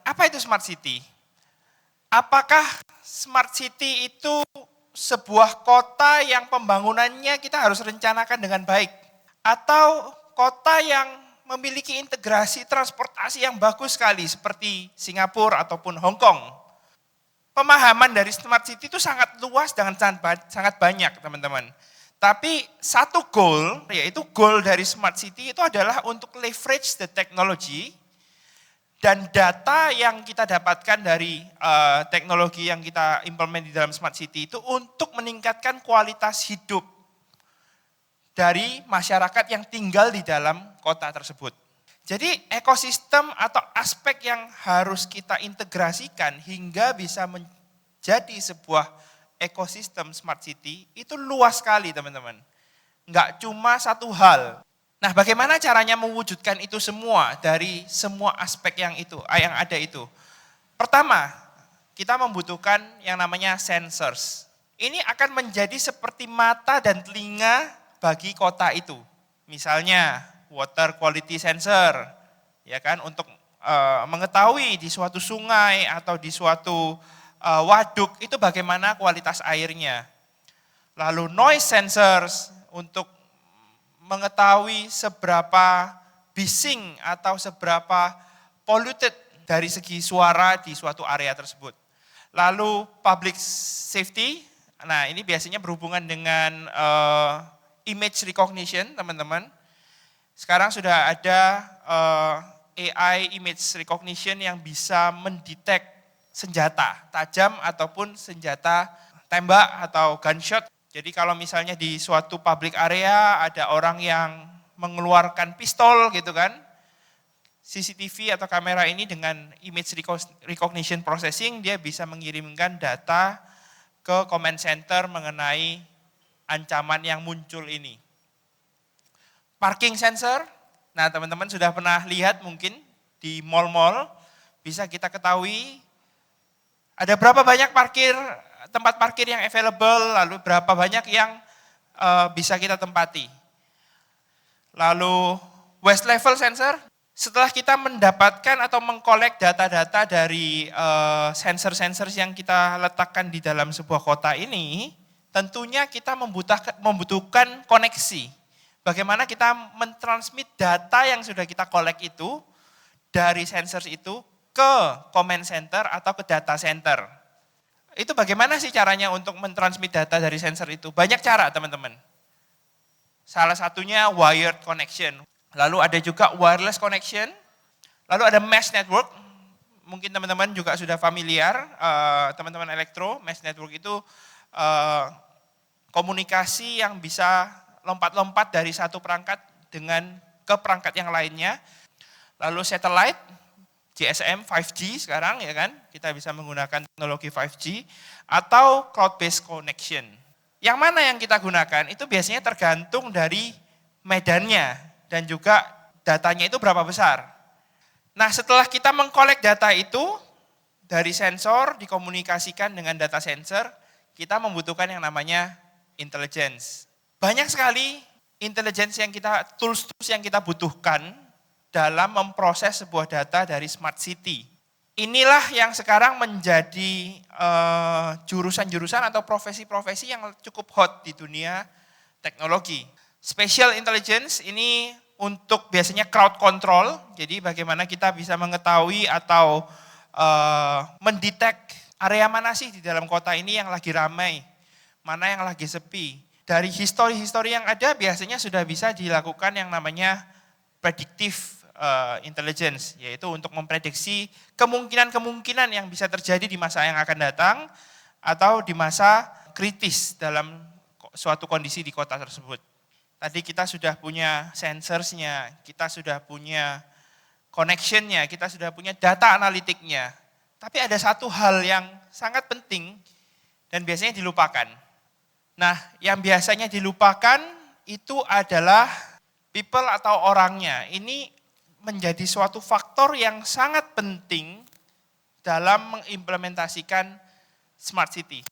Apa itu smart city? Apakah smart city itu sebuah kota yang pembangunannya kita harus rencanakan dengan baik? Atau kota yang memiliki integrasi transportasi yang bagus sekali seperti Singapura ataupun Hong Kong? Pemahaman dari smart city itu sangat luas dan sangat banyak, teman-teman. Tapi satu goal, yaitu goal dari smart city itu adalah untuk leverage the technology dan data yang kita dapatkan dari teknologi yang kita implement di dalam smart city itu untuk meningkatkan kualitas hidup dari masyarakat yang tinggal di dalam kota tersebut. Jadi ekosistem atau aspek yang harus kita integrasikan hingga bisa menjadi sebuah ekosistem smart city itu luas sekali, teman-teman. Enggak cuma satu hal. Nah, bagaimana caranya mewujudkan itu semua dari semua aspek yang ada itu? Pertama, kita membutuhkan yang namanya sensors. Ini akan menjadi seperti mata dan telinga bagi kota itu. Misalnya water quality sensor, ya kan, untuk mengetahui di suatu sungai atau di suatu waduk itu bagaimana kualitas airnya. Lalu noise sensors untuk mengetahui seberapa bising atau seberapa polluted dari segi suara di suatu area tersebut. Lalu public safety, nah ini biasanya berhubungan dengan image recognition, teman-teman. Sekarang sudah ada AI image recognition yang bisa mendetek senjata tajam ataupun senjata tembak atau gunshot. Jadi kalau misalnya di suatu public area ada orang yang mengeluarkan pistol gitu kan, CCTV atau kamera ini dengan image recognition processing dia bisa mengirimkan data ke command center mengenai ancaman yang muncul ini. Parking sensor, nah teman-teman sudah pernah lihat mungkin di mall-mall, bisa kita ketahui ada berapa banyak tempat parkir yang available, lalu berapa banyak yang bisa kita tempati. Lalu waste level sensor, setelah kita mendapatkan atau mengkolek data-data dari sensor-sensor yang kita letakkan di dalam sebuah kota ini, tentunya kita membutuhkan koneksi. Bagaimana kita mentransmit data yang sudah kita kolek itu dari sensor itu ke command center atau ke data center. Itu bagaimana sih caranya untuk mentransmit data dari sensor itu? Banyak cara, teman-teman. Salah satunya wired connection. Lalu ada juga wireless connection. Lalu ada mesh network. Mungkin teman-teman juga sudah familiar, teman-teman elektro, mesh network itu komunikasi yang bisa lompat-lompat dari satu perangkat ke perangkat yang lainnya. Lalu satellite, GSM, 5G sekarang ya kan, kita bisa menggunakan teknologi 5G atau cloud-based connection. Yang mana yang kita gunakan itu biasanya tergantung dari medannya dan juga datanya itu berapa besar. Nah setelah kita mengkolek data itu dari sensor dikomunikasikan dengan data sensor, kita membutuhkan yang namanya intelligence. Banyak sekali intelligence tools yang kita butuhkan dalam memproses sebuah data dari smart city. Inilah yang sekarang menjadi jurusan-jurusan atau profesi-profesi yang cukup hot di dunia teknologi. Spatial intelligence ini untuk biasanya crowd control, jadi bagaimana kita bisa mengetahui atau mendetek area mana sih di dalam kota ini yang lagi ramai, mana yang lagi sepi. Dari histori-histori yang ada biasanya sudah bisa dilakukan yang namanya predictive intelligence, yaitu untuk memprediksi kemungkinan-kemungkinan yang bisa terjadi di masa yang akan datang atau di masa kritis dalam suatu kondisi di kota tersebut. Tadi kita sudah punya sensorsnya, kita sudah punya connectionnya, kita sudah punya data analitiknya. Tapi ada satu hal yang sangat penting dan biasanya dilupakan. Nah, yang biasanya dilupakan itu adalah people atau orangnya. Ini menjadi suatu faktor yang sangat penting dalam mengimplementasikan smart city.